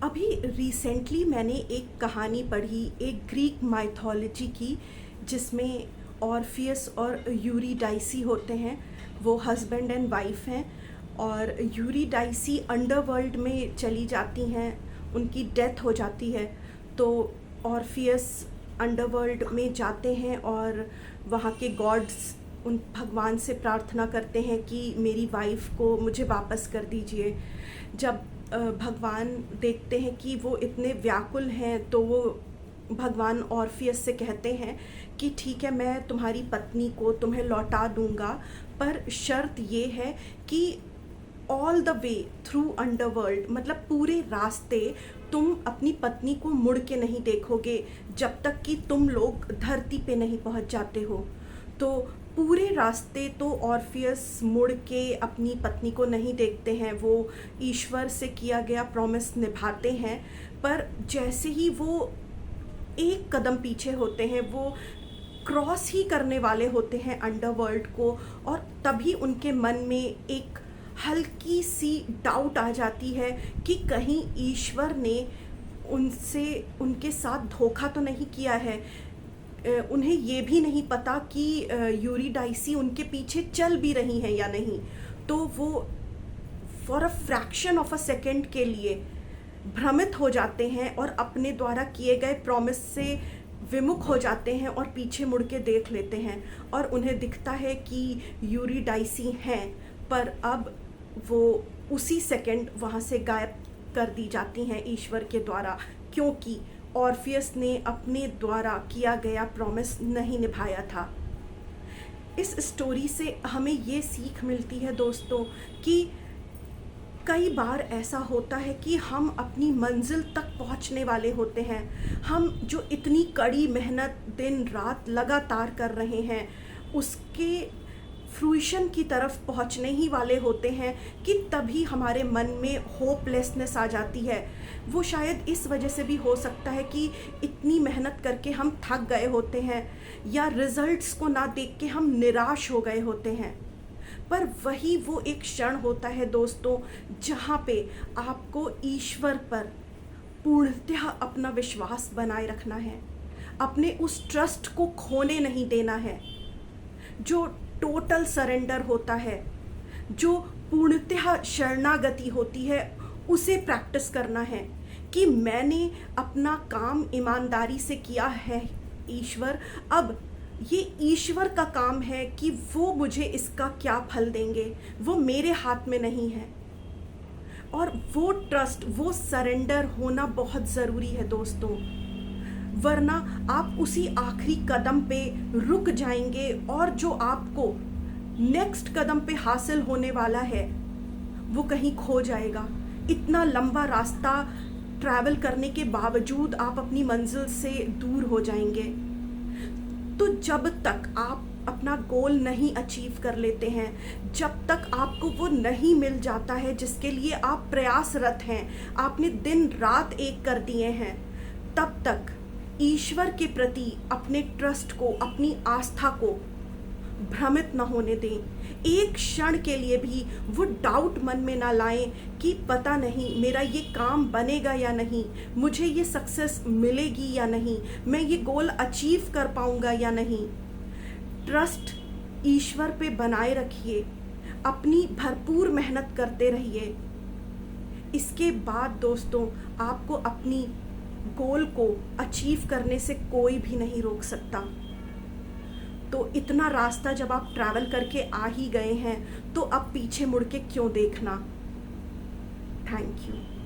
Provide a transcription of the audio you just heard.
अभी रिसेंटली मैंने एक कहानी पढ़ी, एक ग्रीक माइथोलॉजी की, जिसमें ऑर्फियस और यूरिडाइसी होते हैं। वो हस्बैंड एंड वाइफ हैं और यूरिडाइसी अंडरवर्ल्ड में चली जाती हैं, उनकी डेथ हो जाती है। तो ऑर्फियस अंडरवर्ल्ड में जाते हैं और वहाँ के गॉड्स उन भगवान से प्रार्थना करते हैं कि मेरी वाइफ को मुझे वापस कर दीजिए। जब भगवान देखते हैं कि वो इतने व्याकुल हैं, तो वो भगवान ऑर्फियस से कहते हैं कि ठीक है, मैं तुम्हारी पत्नी को तुम्हें लौटा दूंगा, पर शर्त ये है कि all the way through underworld, मतलब पूरे रास्ते तुम अपनी पत्नी को मुड़ के नहीं देखोगे जब तक कि तुम लोग धरती पे नहीं पहुंच जाते हो। तो पूरे रास्ते तो ऑर्फियस मुड़ के अपनी पत्नी को नहीं देखते हैं, वो ईश्वर से किया गया प्रॉमिस निभाते हैं। पर जैसे ही वो एक कदम पीछे होते हैं, वो क्रॉस ही करने वाले होते हैं अंडरवर्ल्ड को, और तभी उनके मन में एक हल्की सी डाउट आ जाती है कि कहीं ईश्वर ने उनके साथ धोखा तो नहीं किया है। उन्हें ये भी नहीं पता कि यूरिडाइसी उनके पीछे चल भी रही हैं या नहीं। तो वो for a fraction of a second के लिए भ्रमित हो जाते हैं और अपने द्वारा किए गए प्रॉमिस से विमुख हो जाते हैं और पीछे मुड़ के देख लेते हैं, और उन्हें दिखता है कि यूरिडाइसी हैं, पर अब वो उसी सेकंड वहाँ से गायब कर दी जाती हैं ईश्वर के द्वारा, क्योंकि ऑर्फियस ने अपने द्वारा किया गया प्रॉमिस नहीं निभाया था। इस स्टोरी से हमें ये सीख मिलती है दोस्तों कि कई बार ऐसा होता है कि हम अपनी मंजिल तक पहुंचने वाले होते हैं, हम जो इतनी कड़ी मेहनत दिन रात लगातार कर रहे हैं उसके फ्रूइशन की तरफ पहुंचने ही वाले होते हैं कि तभी हमारे मन में होपलेसनेस आ जाती है। वो शायद इस वजह से भी हो सकता है कि इतनी मेहनत करके हम थक गए होते हैं, या रिजल्ट्स को ना देख के हम निराश हो गए होते हैं। पर वही वो एक क्षण होता है दोस्तों, जहाँ पे आपको ईश्वर पर पूर्णतः अपना विश्वास बनाए रखना है, अपने उस ट्रस्ट को खोने नहीं देना है। जो टोटल सरेंडर होता है, जो पूर्णतः शरणागति होती है, उसे प्रैक्टिस करना है कि मैंने अपना काम ईमानदारी से किया है ईश्वर, अब ये ईश्वर का काम है कि वो मुझे इसका क्या फल देंगे, वो मेरे हाथ में नहीं है। और वो ट्रस्ट, वो सरेंडर होना बहुत ज़रूरी है दोस्तों, वरना आप उसी आखिरी कदम पे रुक जाएंगे और जो आपको नेक्स्ट कदम पे हासिल होने वाला है वो कहीं खो जाएगा। इतना लंबा रास्ता ट्रैवल करने के बावजूद आप अपनी मंजिल से दूर हो जाएंगे। तो जब तक आप अपना गोल नहीं अचीव कर लेते हैं, जब तक आपको वो नहीं मिल जाता है जिसके लिए आप प्रयासरत हैं, आपने दिन रात एक कर दिए हैं, तब तक ईश्वर के प्रति अपने ट्रस्ट को, अपनी आस्था को भ्रमित न होने दें। एक क्षण के लिए भी वो डाउट मन में ना लाएं कि पता नहीं मेरा ये काम बनेगा या नहीं, मुझे ये सक्सेस मिलेगी या नहीं, मैं ये गोल अचीव कर पाऊंगा या नहीं। ट्रस्ट ईश्वर पे बनाए रखिए, अपनी भरपूर मेहनत करते रहिए। इसके बाद दोस्तों आपको अपनी गोल को अचीव करने से कोई भी नहीं रोक सकता। तो इतना रास्ता जब आप ट्रैवल करके आ ही गए हैं, तो अब पीछे मुड़ के क्यों देखना। Thank you.